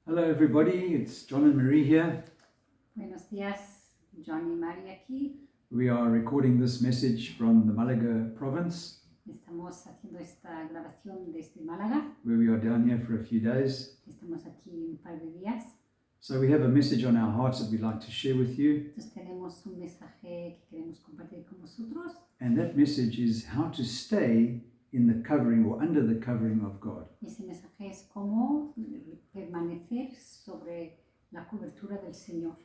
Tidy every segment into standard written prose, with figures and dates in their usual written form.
Hello everybody, it's John and Marie here. Buenos días, John y Mari aquí. We are recording this message from the Malaga province, Estamos haciendo esta grabación desde Málaga. where we are down here for a few days. Estamos aquí un par de días. So we have a message on our hearts that we'd like to share with you, Entonces tenemos un mensaje que queremos compartir con vosotros. and that message is how to stay in the covering or under the covering of God. Y ese mensaje es cómo permanecer sobre la cobertura del Señor.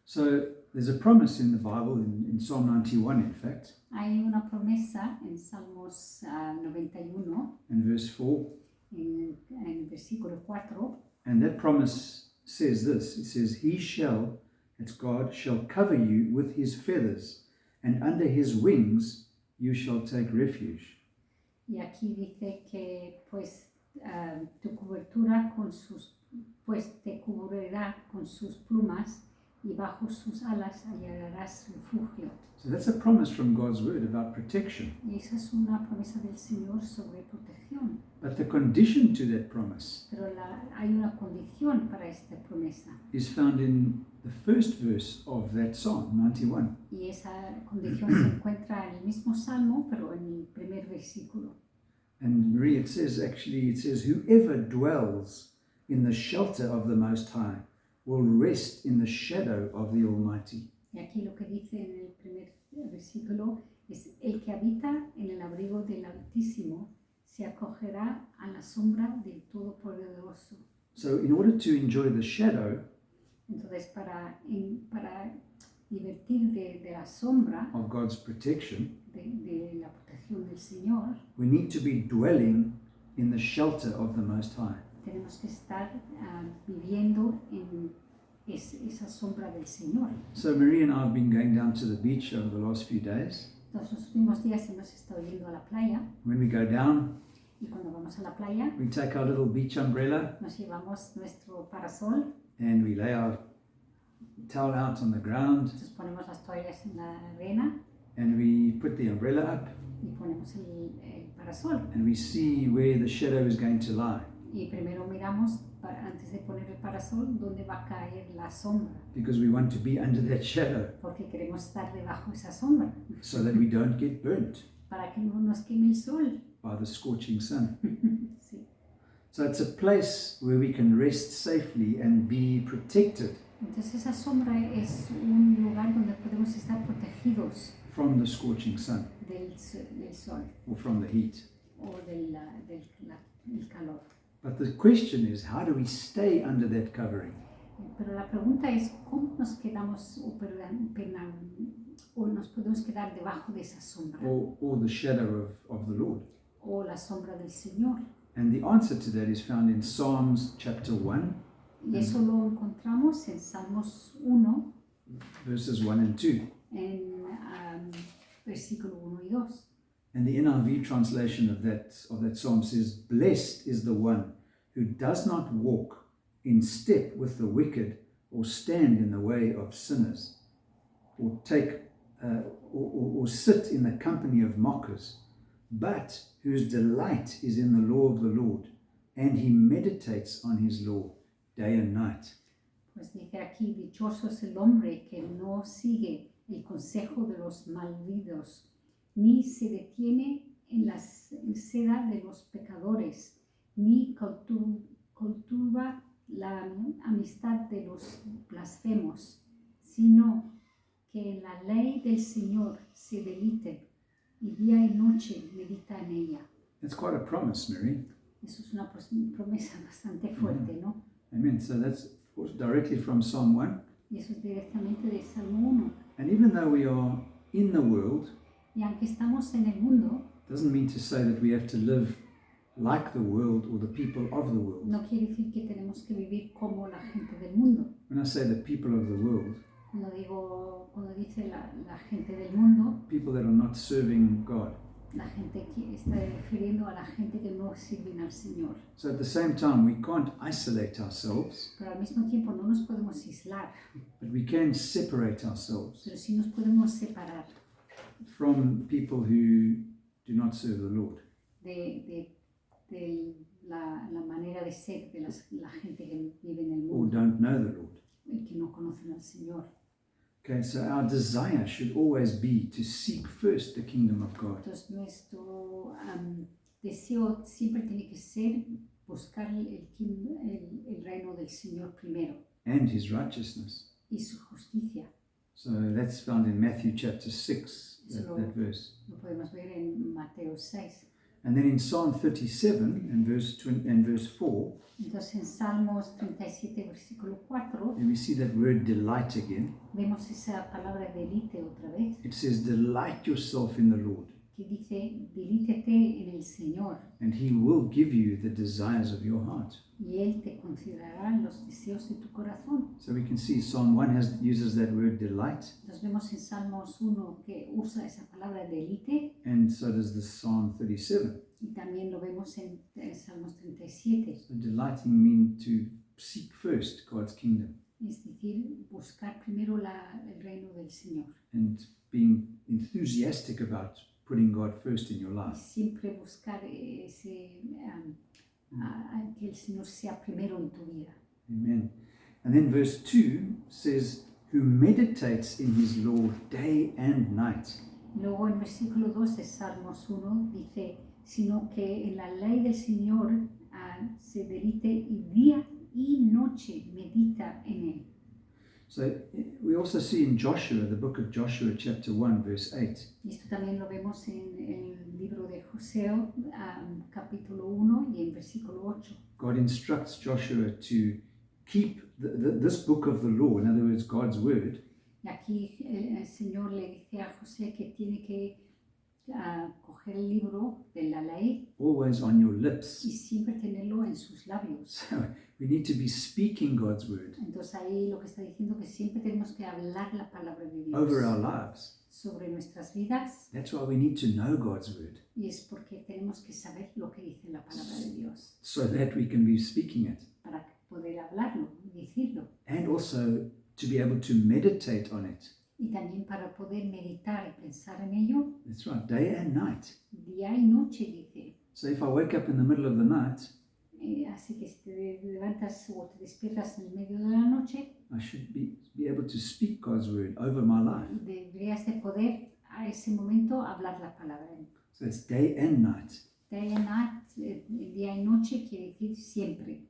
So there's a promise in the Bible, in Psalm 91 in fact, Hay una promesa en Salmos 91, in verse 4, en el versículo 4, and that promise says this. It says, He shall, that's God, shall cover you with His feathers, and under His wings you shall take refuge. y aquí dice que pues tu cobertura pues te cubrirá con sus plumas y bajo sus alas hallarás refugio. So that's a promise from God's word about protection. Y esa es una promesa del Señor sobre protección. But the condition to that promise Pero hay una condición para esta promesa. is found in the first verse of that Psalm 91. Y esa condición se encuentra en el mismo salmo, pero en el primer versículo. And Marie, it says, whoever dwells in the shelter of the Most High will rest in the shadow of the Almighty. Y aquí lo que dice en el primer versículo es: el que habita en el abrigo del Altísimo se acogerá a la sombra del Todopoderoso. So in order to enjoy the shadow Entonces, para divertir de la sombra, of God's protection, de la protección del Señor, we need to be dwelling in the shelter of the Most High. tenemos que estar viviendo en esa sombra del Señor. So Marie and I have been going down to the beach over the last few days. Entonces, los últimos días hemos estado yendo a la playa, When we go down, y cuando vamos a la playa we take our little beach umbrella nos llevamos nuestro parasol. and we lay our towel out on the ground Entonces ponemos las toallas en la arena and we put the umbrella up y ponemos el parasol. and we see where the shadow is going to lie, Y primero miramos, antes de poner el parasol, dónde va a caer la sombra, because we want to be under that shadow porque queremos estar debajo de esa sombra, so that we don't get burnt para que no nos queme el sol. by the scorching sun. Sí. So it's a place where we can rest safely and be protected Entonces esa sombra es un lugar donde podemos estar protegidos from the scorching sun del sol or from the heat. o del calor. But the question is, how do we stay under that covering? Pero la pregunta es, ¿cómo nos quedamos o nos podemos quedar debajo de esa sombra Or the shadow of the Lord? o la sombra del Señor? And the answer to that is found in Psalms chapter 1, Y eso lo encontramos en Salmos 1, verses 1 and 2. en versículo 1 y 2. And the NIV translation of that psalm says, Blessed is the one who does not walk in step with the wicked, or stand in the way of sinners, or or sit in the company of mockers, but whose delight is in the law of the Lord, and he meditates on his law day and night. Pues dice aquí: dichoso es el hombre que no sigue el consejo de los malvados, ni se detiene en la senda de los pecadores, ni cultiva la amistad de los blasfemos, sino que en la ley del Señor se deleite y día y noche medita en ella. That's quite a promise, Mary. Eso es una promesa bastante fuerte, ¿no? Amen. So that's directly from Psalm 1. Y eso es directamente de Salmo 1. And even though we are in the world, Y aunque estamos en el mundo, doesn't mean to say that we have to live like the world or the people of the world. no quiere decir que tenemos que vivir como la gente del mundo. When I say the people of the world, Cuando dice la gente del mundo, people that are not serving God. la gente que está refiriendo a la gente que no sirven al Señor. So at the same time, we can't isolate ourselves, Pero al mismo tiempo no nos podemos aislar, but we can separate ourselves pero sí nos podemos separar from people who do not serve the Lord. de la manera de ser de la gente que vive en el or mundo don't know the Lord. y que no conocen al Señor. Okay, so our desire should always be to seek first the kingdom of God. Entonces nuestro deseo siempre tiene que ser buscar el reino del Señor primero And his righteousness. y su justicia. So that's found in Matthew chapter 6, that verse. Lo podemos ver en Mateo 6. And then in Psalm 37 and verse 4, Entonces en Salmos 37, versículo 4, and we see that word delight again. vemos esa palabra delite otra vez, It says, delight yourself in the Lord, que dice, delítete en el Señor, and he will give you the desires of your heart. y Él te concederá los deseos de tu corazón. So we can see Psalm 1 uses that word delight, Nos vemos en Salmos 1 que usa esa palabra delite, and so does the Psalm 37. y también lo vemos en Salmos 37. So delighting means to seek first God's kingdom, Es decir, buscar primero el reino del Señor. and being enthusiastic about putting God first in your Y life. siempre buscar que el Señor sea primero en tu vida. Amen. And then verse 2 says, who meditates in his law day and night. Luego en versículo 2 de Salmos 1 dice, sino que en la ley del Señor se deleite y día y noche medita en él. So we also see in Joshua, the book of Joshua, chapter 1, verse 8. Y esto también lo vemos en el libro de Joseo, capítulo 1 y en versículo 8. God instructs Joshua to keep this book of the law, in other words, God's word, Y aquí el Señor le dice a José que tiene que coger el libro de la ley always on your y lips. siempre tenerlo en sus labios. So we need to be speaking God's word Entonces ahí lo que está diciendo que siempre tenemos que hablar la palabra de Dios over our lives. sobre nuestras vidas, That's why we need to know God's word y es porque tenemos que saber lo que dice la palabra de Dios so that we can be speaking it. para poder hablarlo y decirlo, And also to be able to meditate on it. y también para poder meditar y pensar en ello That's right, day and night. día y noche, dice. So if I wake up in the middle of the night, Así que si te levantas o te despiertas en el medio de la noche, I should be able to speak God's word over my life. deberías de poder a ese momento hablar la palabra. So it's day and night, Day and night, día y noche quiere decir siempre.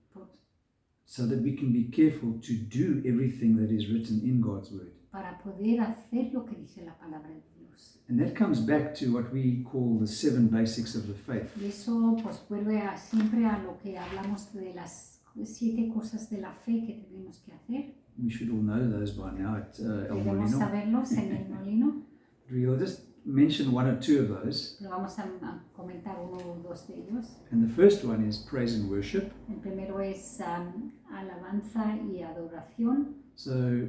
so that we can be careful to do everything that is written in God's word. Para poder hacer lo que dice la palabra de Dios. And that comes back to what we call the 7 basics of the faith. Y eso pues vuelve siempre a lo que hablamos de las 7 cosas de la fe que tenemos que hacer. We should all know those by now at El Debemos Molino. saberlos en el molino. We'll just mention 1 or 2 of those. Pero vamos a comentar uno o dos de ellos. And the first one is praise and worship. El primero es alabanza y adoración. So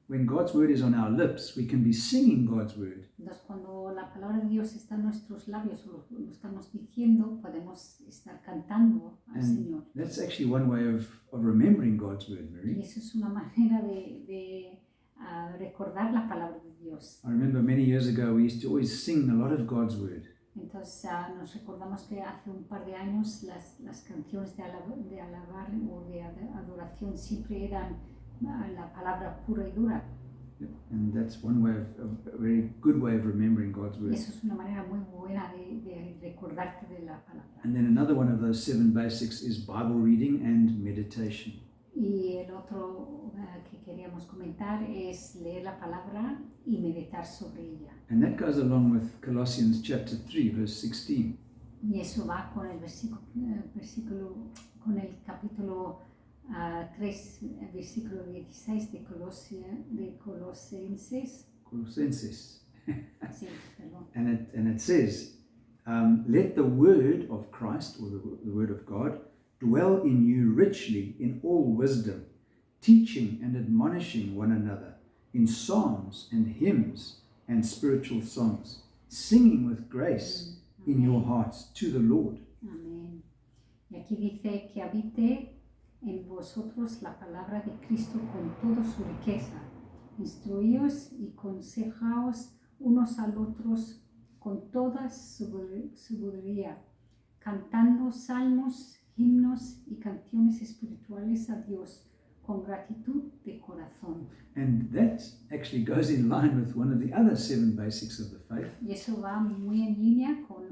when God's word is on our lips, we can be singing God's word. Entonces, cuando la palabra de Dios está en nuestros labios o lo estamos diciendo, podemos estar cantando al Señor. That's actually one way of remembering God's word, Y Mary. eso es una manera de recordar la palabra de Dios. I remember many years ago we used to always sing a lot of God's word. Entonces, nos recordamos que hace un par de años las canciones de alabar o de adoración siempre eran la palabra pura y dura. And that's one way a very good way of remembering God's Y word. eso es una manera muy buena de recordarte de la palabra. And then another one of those 7 basics is Bible reading and meditation. Y el otro que queríamos comentar es leer la palabra y meditar sobre ella. And that goes along with Colossians chapter 3, verse 16. Y eso va con el con el capítulo 3, versículo 16 de Colosenses. Colossenses. Sí, perdón. And it says, let the word of Christ, or the word of God, dwell in you richly in all wisdom, teaching and admonishing one another in psalms and hymns and spiritual songs, singing with grace in your hearts to the Lord. Amén. Y aquí dice que habite en vosotros la palabra de Cristo con toda su riqueza. Instruíos y aconsejaos unos al otros con toda sabiduría, cantando salmos, himnos y canciones espirituales a Dios con gratitud de corazón. And that actually goes in line with one of the other 7 basics of the faith, Y eso va muy en línea con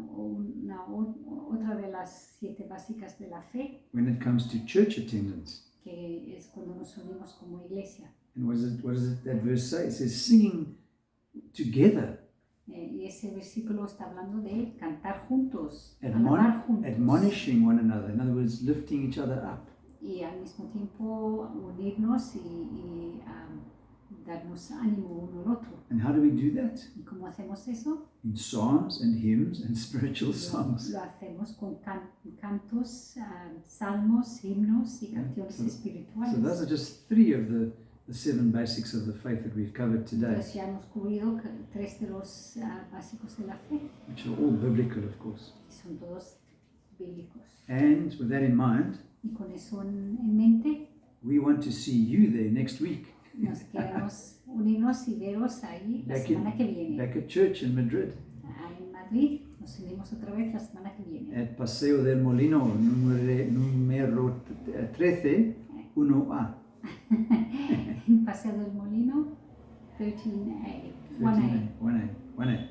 otra de las 7 básicas de la fe, when it comes to church attendance. que es cuando nos unimos como iglesia. And what does that verse say? It says singing together, Y ese versículo está hablando de cantar juntos, alabar juntos. admonishing one another. In other words, lifting each other up. Y al mismo tiempo unirnos y darnos ánimo uno al otro. And how do we do that? ¿Y cómo hacemos eso? In psalms and hymns and spiritual songs. Lo hacemos con cantos, salmos, himnos y Yeah, canciones so espirituales. those are just 3 of the 7 basics of the faith that we've covered today, Entonces ya hemos cubrido 3 de los básicos de la fe, which are all biblical, of course. y son todos bíblicos. And with that in mind, Y con eso en mente, we want to see you there next week, nos queremos unirnos y veros ahí la semana que viene. back at church in Madrid, En Madrid, nos unimos otra vez la semana que viene. at Paseo del Molino, número 13, 1A. En Paseo del Molino, 13A, 1A. 1A.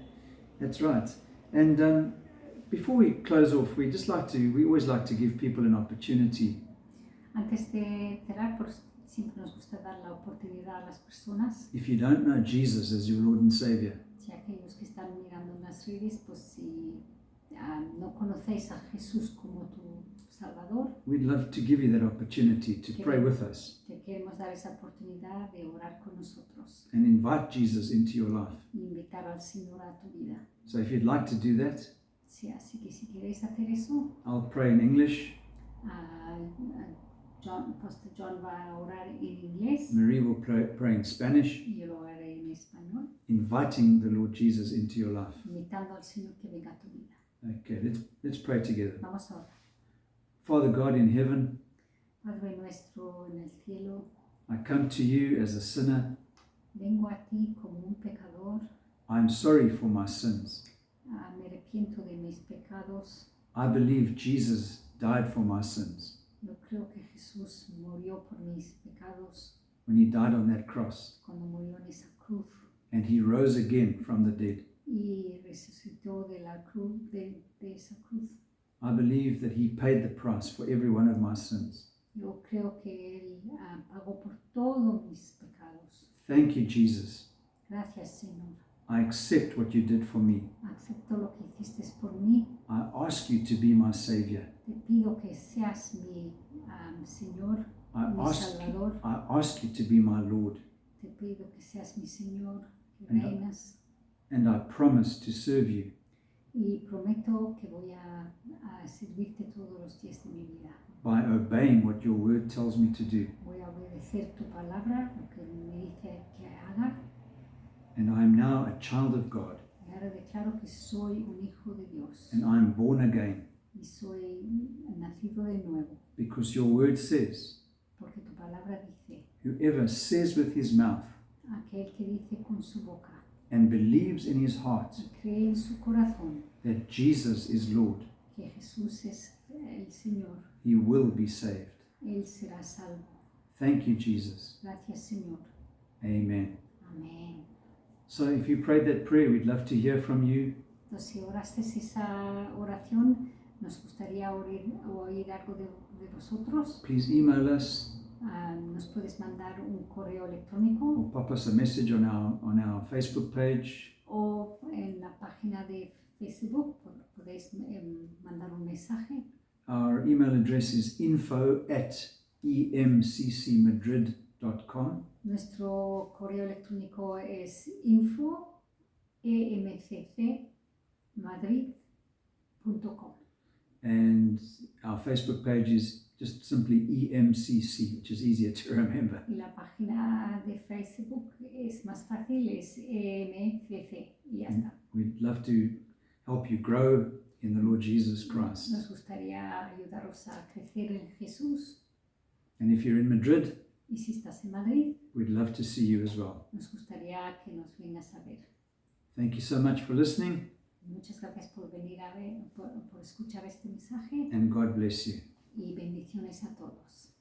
That's right. And before we close off, we always like to give people an opportunity Antes de cerrar, siempre nos gusta dar la oportunidad a las personas, if you don't know Jesus as your Lord and Savior. si aquellos que están mirando en las redes, pues si no conocéis a Jesús como tu Salvador, We'd love to give you that opportunity to pray with us te queremos dar esa oportunidad de orar con nosotros and invite Jesus into your life. y invitar al Señor a tu vida. So if you'd like to do that, Sí, así que si queréis hacer eso, I'll pray in English. Pastor John va a orar en inglés Marie will pray in Spanish, y yo lo haré en español, inviting the Lord Jesus into your life. invitando al Señor que venga a tu vida. Okay, let's pray together. Vamos a orar. Father God in heaven, Padre nuestro en el cielo, I come to you as a sinner. vengo a ti como un pecador, I'm sorry for my sins. me arrepiento de mis pecados. I believe Jesus died for my sins Yo creo que Jesús murió por mis pecados when he died on that cross, cuando murió en esa cruz and he rose again from the dead. y resucitó de la cruz, de esa cruz. I believe that he paid the price for every one of my sins. Yo creo que Él pagó por todos mis pecados. Thank you, Jesus. Gracias, Señor. I accept what you did for me. Acepto lo que hiciste por mí. I ask you to be my Savior. Te pido que seas mi Señor, mi Salvador. I ask you to be my Lord. Te pido que seas mi Señor, que And reinas. And I promise to serve you Y prometo que voy a servirte todos los días de mi vida. by obeying what your word tells me to do. Voy a obedecer tu palabra, lo que me dice que haga. And I am now a child of God, Y ahora declaro que soy un hijo de Dios. and I am born again, Y soy nacido de nuevo. because your word says, Porque tu palabra dice, whoever says with his mouth aquel que dice con su boca and believes in his heart y cree en su corazón that Jesus is Lord, que Jesús es el Señor, he will be saved. él será salvo. Thank you, Jesus. Gracias, Señor. Amen. Amén. So if you prayed that prayer, we'd love to hear from you. Entonces, si oraste esa oración, nos gustaría oír algo de vosotros. Please email us Nos puedes mandar un correo electrónico or pop us a message on our Facebook page. o en la página de Facebook podéis mandar un mensaje. Our email address is info@emccmadrid.com. Nuestro correo electrónico es info@emccmadrid.com. And our Facebook page is just simply EMCC, which is easier to remember. Y la página de Facebook es más fácil, es EMCC y ya está. We'd love to help you grow in the Lord Jesus Christ. Nos gustaría ayudaros a crecer en Jesús. And if you're in Madrid, Y si estás en Madrid, we'd love to see you as well. nos gustaría que nos vengas a ver. Thank you so much for listening, Muchas gracias por venir a ver, por escuchar este mensaje and God bless you. y bendiciones a todos.